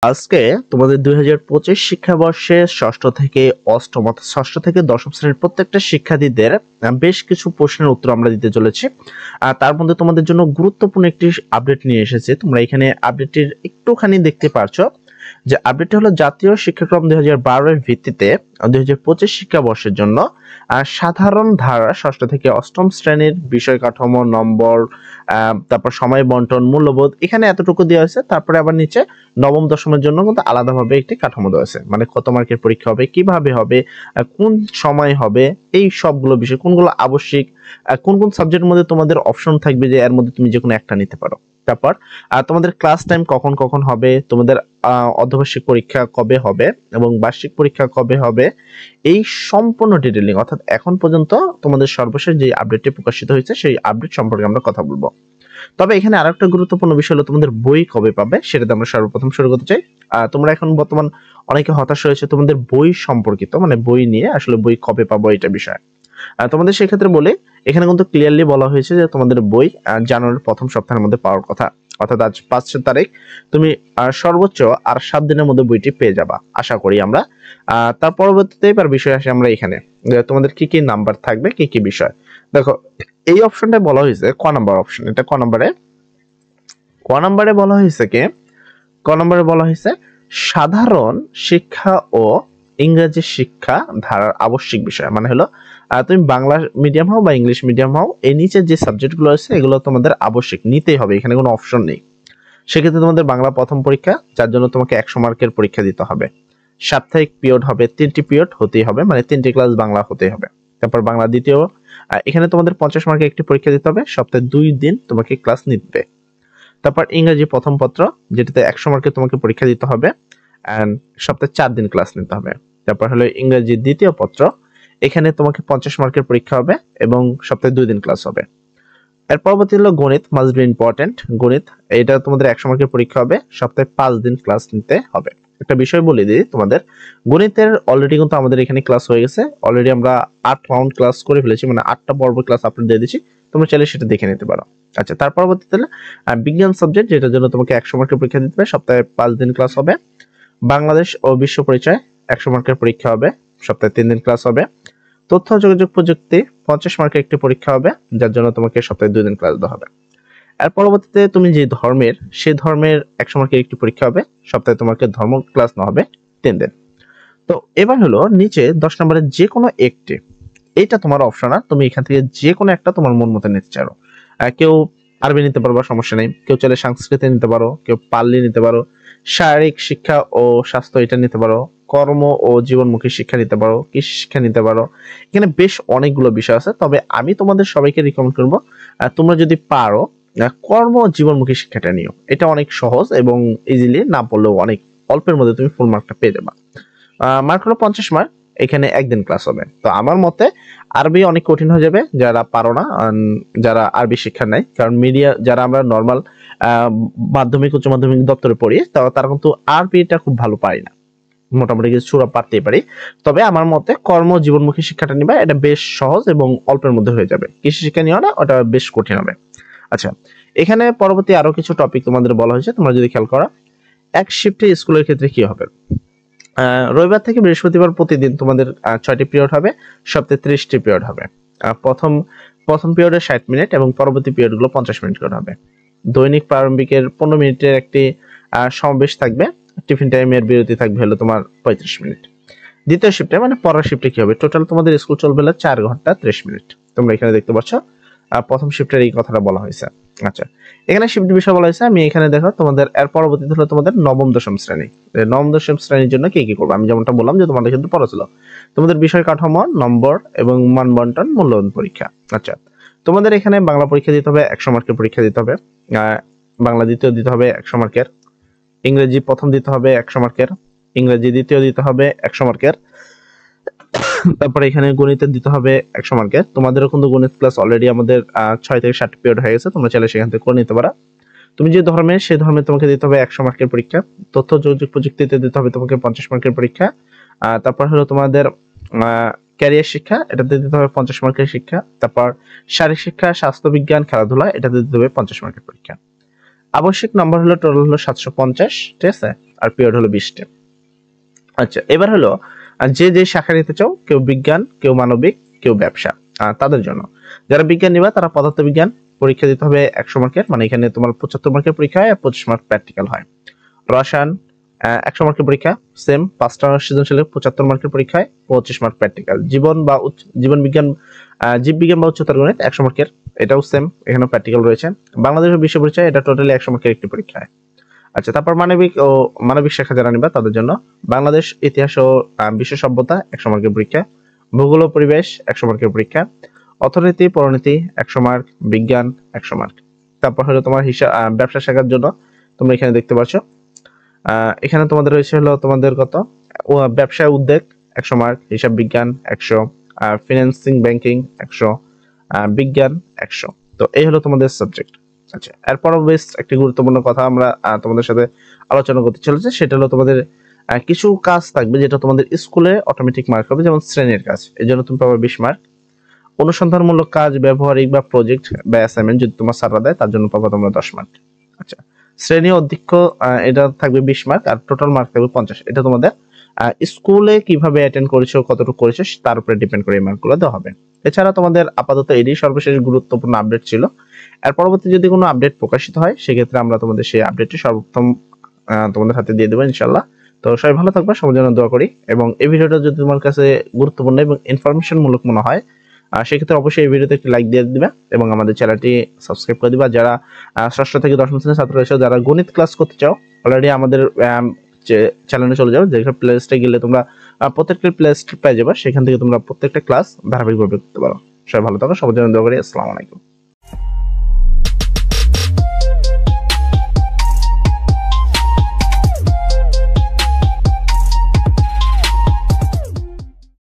আজকে তোমাদের ২০২৫ শিক্ষাবর্ষে ষষ্ঠ থেকে অষ্টম অর্থাৎ ষষ্ঠ থেকে দশম শ্রেণীর প্রত্যেকটা শিক্ষার্থীদের বেশ কিছু প্রশ্নের উত্তর আমরা দিতে চলেছি। তার মধ্যে তোমাদের জন্য গুরুত্বপূর্ণ একটি আপডেট নিয়ে এসেছে। তোমরা এখানে আপডেটটির একটুখানি দেখতে পারছো যে আপডেটটি হলো জাতীয় শিক্ষাক্রম ২০১২ এর ভিত্তিতে ২০২৫ শিক্ষাবর্ষের জন্য সাধারণ ধারা ষষ্ঠ থেকে অষ্টম শ্রেণীর বিষয় কাঠামো, নম্বর, তারপর সময় বন্টন, মূল্যবোধ এখানে এতটুকু দেওয়া হয়েছে। তারপরে আবার নিচে নবম দশমের জন্য কিন্তু আলাদাভাবে একটি কাঠামো দেওয়া আছে, মানে কত মার্কের পরীক্ষা হবে, কিভাবে হবে, কোন সময় হবে, এই সবগুলো বিষয়, কোনগুলো আবশ্যিক, কোন কোন সাবজেক্টের মধ্যে তোমাদের অপশন থাকবে যে এর মধ্যে তুমি যে কোনো একটা নিতে পারো। তারপর তোমাদের ক্লাস টাইম কখন কখন হবে, তোমাদের অর্ধবার্ষিক পরীক্ষা কবে হবে এবং বার্ষিক পরীক্ষা কবে হবে, এই সম্পূর্ণ ডিটেইলিং অর্থাৎ এখন পর্যন্ত তোমাদের সর্বশেষ যে আপডেটটি প্রকাশিত হয়েছে সেই আপডেট সম্পর্কে আমরা কথা বলবো। তবে এখানে আরেকটা গুরুত্বপূর্ণ বিষয় হলো তোমাদের বই কবে পাবে, সেটাতে আমরা সর্বপ্রথম শুরু করতে চাই। তোমরা এখন বর্তমান অনেকে হতাশ হয়েছে তোমাদের বই সম্পর্কিত, মানে বই নিয়ে আসলে বই কবে পাবো এটা বিষয়। তোমাদের সেক্ষেত্রে বলে এখানে কিন্তু ক্লিয়ারলি বলা হয়েছে যে তোমাদের বই জানুয়ারির প্রথম সপ্তাহের মধ্যে পাওয়ার কথা, অর্থাৎ আজ ৫ তারিখ। তুমি সর্বোচ্চ আর ৭ দিনের মধ্যে বইটি পেয়ে যাবা আশা করি আমরা। তার পরবর্তীতে এবার বিষয় আসে আমরা এখানে তোমাদের কি কি নাম্বার থাকবে, কি কি বিষয়। দেখো এই অপশনটা বলা হয়েছে ক নাম্বার অপশন, এটা ক নাম্বারে বলা হয়েছে কি, ক নম্বরে বলা হয়েছে সাধারণ শিক্ষা ও ইংরেজি শিক্ষা ধারার আবশ্যিক বিষয়, মানে হলো তুমি বাংলা মিডিয়াম হও বা ইংলিশ মিডিয়াম হও, এই নিচে যে সাবজেক্টগুলো আছে এগুলো তোমাদের আবশ্যিক নিতেই হবে, এখানে কোনো অপশন নেই। সেক্ষেত্রে তোমাদের বাংলা প্রথম পরীক্ষা, যার জন্য তোমাকে 100 মার্কের পরীক্ষা দিতে হবে। সাপ্তাহিক পিরিয়ড হবে, 3টি পিরিয়ড হতেই হবে, মানে 3টি ক্লাস বাংলা হতেই হবে। তারপর বাংলা দ্বিতীয়, এখানে তোমাদের 50 মার্কের একটি পরীক্ষা দিতে হবে, সপ্তাহে 2 দিন তোমাকে ক্লাস নিতে। তারপর ইংরেজি প্রথম পত্র, যেটাতে 100 মার্কের তোমাকে পরীক্ষা দিতে হবে এন্ড সপ্তাহে 4 দিন ক্লাস নিতে হবে। তারপর হলো ইংরেজি দ্বিতীয় পত্র, এখানে তোমাকে 50 মার্কের পরীক্ষা হবে এবং সপ্তাহে 2 দিন ক্লাস হবে। এর পরবর্তী হলো গণিত, মাস্ট বি ইম্পর্টেন্ট গণিত, এটা তোমাদের 100 মার্কের পরীক্ষা হবে, সপ্তাহে 5 দিন ক্লাস নিতে হবে। একটা বিষয় বলে দিই তোমাদের, গণিতের অলরেডি কিন্তু আমাদের এখানে ক্লাস হয়ে গেছে, অলরেডি আমরা 8 রাউন্ড ক্লাস করে ফেলেছি, মানে 8টা পর্ব ক্লাস আপলোড দিয়ে দিয়েছি, তোমরা চাইলে সেটা দেখে নিতে পারো। আচ্ছা, তার পরবর্তীতে বিজ্ঞান সাবজেক্ট, যেটার জন্য তোমাকে 100 মার্কের পরীক্ষা দিতে হবে, সপ্তাহে 5 দিন ক্লাস হবে। বাংলাদেশ ও বিশ্ব পরিচয় 100 মার্কের পরীক্ষা হবে, সপ্তাহে 3 দিন ক্লাস হবে। তথ্য যোগাযোগ প্রযুক্তি 50 মার্কের একটি পরীক্ষা হবে, যার জন্য তোমাকে সপ্তাহে 2 দিন ক্লাস দেওয়া হবে। এর পরবর্তীতে তুমি যে ধর্মের, সেই ধর্মের 100 মার্কের একটি পরীক্ষা হবে, সপ্তাহে তোমাকে ধর্ম ক্লাস নেওয়া হবে 3 দিন। তো এবার হলো নিচে 10 নম্বরের যে কোনো একটি, এটা তোমার অপশনাল, তুমি এখান থেকে যে কোনো একটা তোমার মন মতো নিতে চাও। কেউ আরবি নিতে পারো, সমস্যা নেই, কেউ চাইলে সংস্কৃত নিতে পারো, কেউ পাল্লি নিতে পারো, শারীরিক শিক্ষা ও স্বাস্থ্য এটা নিতে পারো, কর্ম ও জীবনমুখী শিক্ষা নিতে পারো, কৃষি শিক্ষা নিতে পারো। এখানে বেশ অনেকগুলো বিষয় আছে, তবে আমি তোমাদের সবাইকে রিকমেন্ড করবো তোমরা যদি পারো কর্ম ও জীবনমুখী শিক্ষাটা নিও, এটা অনেক সহজ এবং ইজিলি না পড়লেও অনেক অল্পের মধ্যে তুমি ফুল মার্কটা পেয়ে যাবা। মার্ক হলো 50 মার্ক, এখানে একদিন ক্লাস হবে। তো আমার মতে আরবি অনেক কঠিন হয়ে যাবে যারা পারো না, যারা আরবি শিক্ষা নাই, কারণ মিডিয়া যারা আমরা নর্মাল মাধ্যমিক উচ্চ মাধ্যমিক দপ্তরে পড়ি তারা কিন্তু আরবিটা খুব ভালো পারি না, মোটামুটি কিছু সুরা পারতেই পারি। তবে আমার মতে কর্ম জীবনমুখী শিক্ষাটা নিবা, এটা বেশ সহজ এবং অল্পের মধ্যে হয়ে যাবে। কৃষি শিক্ষা নিও না, ওটা বেশ কঠিন হবে। আচ্ছা, এখানে পরবর্তী আরো কিছু টপিক তোমাদের বলা হয়েছে, তোমরা যদি খেয়াল করো এক শিফটে স্কুলের ক্ষেত্রে কি হবে। রবিবার থেকে বৃহস্পতিবার প্রতিদিন তোমাদের 6টি পিরিয়ড হবে, সপ্তাহে 30টি পিরিয়ড হবে। প্রথম পিরিয়ডে 60 মিনিট এবং পরবর্তী পিরিয়ডগুলো 50 মিনিট করে হবে। দৈনিক প্রারম্ভিকের 15 মিনিটের একটি সমাবেশ থাকবে, টিফিন টাইমের বিরতি থাকবে হলো তোমার 35 মিনিট। দ্বিতীয় শিফটে মানে পরের শিফটে কি হবে, টোটাল তোমাদের স্কুল চলবে 4 ঘন্টা 30 মিনিট। তোমরা এখানে দেখতে পাচ্ছ প্রথম শিফটের এই কথাটা বলা হয়েছে। আচ্ছা, এখানে শিফট বিষয় বলা হয়েছে, আমি এখানে দেখো তোমাদের এর পরবর্তীতে হলো তোমাদের নবম দশম শ্রেণী। নবম দশম শ্রেণীর জন্য কি কি করবে, আমি যেমনটা বললাম যে তোমাদের কিন্তু পড়া ছিল, তোমাদের বিষয় কাঠামো, নম্বর এবং মান বন্টন, মূল্যায়ন পরীক্ষা। আচ্ছা, তোমাদের এখানে বাংলা পরীক্ষা দিতে হবে, 100 মার্কের পরীক্ষা দিতে হবে, বাংলা দ্বিতীয় দিতে হবে 100 মার্কের, ইংরেজি প্রথম দিতে হবে 100 মার্কের, ইংরেজি দ্বিতীয় দিতে হবে 100 মার্কের, তারপরে এখানে গণিতের দিতে হবে 100 মার্কের। তোমাদেরও কিন্তু গণিত ক্লাস অলরেডি আমাদের 6 থেকে 7 পিরিয়ড হয়ে গেছে, তোমরা চাইলে সেখান থেকে করে নিতে পারো। তুমি যে ধর্মে, সেই ধর্মে তোমাকে দিতে হবে 100 মার্কের পরীক্ষা। তথ্য যোগাযোগ প্রযুক্তিতে দিতে হবে তোমাকে 50 মার্কের পরীক্ষা। তারপর হলো তোমাদের ক্যারিয়ার শিক্ষা, এটাতে দিতে হবে 50 মার্কের শিক্ষা। তারপর শারীরিক শিক্ষা, স্বাস্থ্য বিজ্ঞান, খেলাধুলা, এটাতে দিতে হবে 50 মার্কের পরীক্ষা। আবশ্যিক নাম্বার হলো টোটাল হলো 750, ঠিক আছে, আর পিরিয়ড হলো 20টা। আচ্ছা, এবার হলো যে যে শাখা নিতে চাও, কেউ বিজ্ঞান, কেউ মানবিক, কেউ ব্যবসা, তাদের জন্য। যারা বিজ্ঞান নিবা তারা পদার্থবিজ্ঞান পরীক্ষা দিতে হবে 100 মার্কের, মানে এখানে তোমার 75 মার্কের পরীক্ষা হয় আর 25 মার্ক প্র্যাকটিক্যাল হয়। রসায়ন 100 মার্কের পরীক্ষা, সেম 5টা সৃজনশীল 75 মার্কের পরীক্ষায়, 25 মার্ক প্র্যাকটিক্যাল। জীবন বিজ্ঞান, জীববিজ্ঞান বা উচ্চতর গণিত 100 মার্কের, এটাও সেম, এখানে প্র্যাকটিক্যাল রয়েছে। বাংলাদেশের বিশ্ব পরিচয়, এটা টোটালি 100 মার্কের একটি পরীক্ষা। আচ্ছা, তারপর মানবিক শাখা যারা নিবা তাদের জন্য বাংলাদেশ ইতিহাস ও বিশ্ব সভ্যতা 100 মার্কের পরীক্ষা, ভূগোল ও পরিবেশ 100 মার্কের পরীক্ষা, অর্থনীতি পরিণতি 100 মার্ক, বিজ্ঞান 100 মার্ক। তারপর হলো তোমার ব্যবসা শাখার জন্য তোমরা এখানে দেখতে পাচ্ছ, এখানে তোমাদের রয়েছে হলো তোমাদের কত, ব্যবসায় উদ্যোগ 100 মার্ক, হিসাব বিজ্ঞান 100, ফিন্যান্সিং ব্যাংকিং 100, বিজ্ঞান 100। তো এই হলো তোমাদের সাবজেক্ট। আচ্ছা, এরপর বেশ একটি গুরুত্বপূর্ণ কথা আমরা তোমাদের সাথে আলোচনা করতে চলেছে, সেটা হলো তোমাদের কিছু কাজ থাকবে যেটা তোমাদের স্কুলে অটোমেটিক মার্ক হবে, যেমন শ্রেণীর কাজ, এর জন্য তুমি পাবে 20 মার্ক। অনুসন্ধানমূলক কাজ, ব্যবহারিক বা প্রজেক্ট বা অ্যাসাইনমেন্ট যদি তোমার স্যাররা দেয় তার জন্য পাবো তোমরা 10 মার্ক। আচ্ছা, শ্রেণী অধ্যক্ষ এটা থাকবে 20 মার্ক, আর টোটাল মার্ক থাকবে 50। এটা তোমাদের স্কুলে কিভাবে অ্যাটেন্ড করেছো, কতটুকু করেছো তার উপরে ডিপেন্ড করে এই মার্কগুলো দেওয়া হবে। এছাড়া তোমাদের আপাতত এটাই সর্বশেষ গুরুত্বপূর্ণ আপডেট ছিল। এর পরবর্তী যদি কোনো আপডেট প্রকাশিত হয় সেক্ষেত্রে আমরা তোমাদের সেই আপডেটটি সর্বপ্রথম তোমাদের হাতে দিয়ে দেবো ইনশাল্লাহ। তো সবাই ভালো থাকবে, সবার জন্য দোয়া করি। এবং এই ভিডিওটা যদি তোমার কাছে গুরুত্বপূর্ণ এবং ইনফরমেশন মূলক মনে হয় সেক্ষেত্রে অবশ্যই এই ভিডিওতে একটি লাইক দিয়ে দিবে এবং আমাদের চ্যানেলটি সাবস্ক্রাইব করে দিবা। যারা ষষ্ঠ থেকে দশম শ্রেণীর ছাত্র রয়েছে, যারা গণিত ক্লাস করতে চাও, অলরেডি আমাদের চ্যানেলে চলে যাও, যেখানে প্লে লিস্টে গেলে তোমরা প্রত্যেকটা প্লে লিস্ট পেয়ে যাবে, সেখান থেকে তোমরা প্রত্যেকটা ক্লাস ধারাবাহিকভাবে করতে পারো। সবাই ভালো থাকো, সবার জন্য দোয়া করি। আসসালামু আলাইকুম।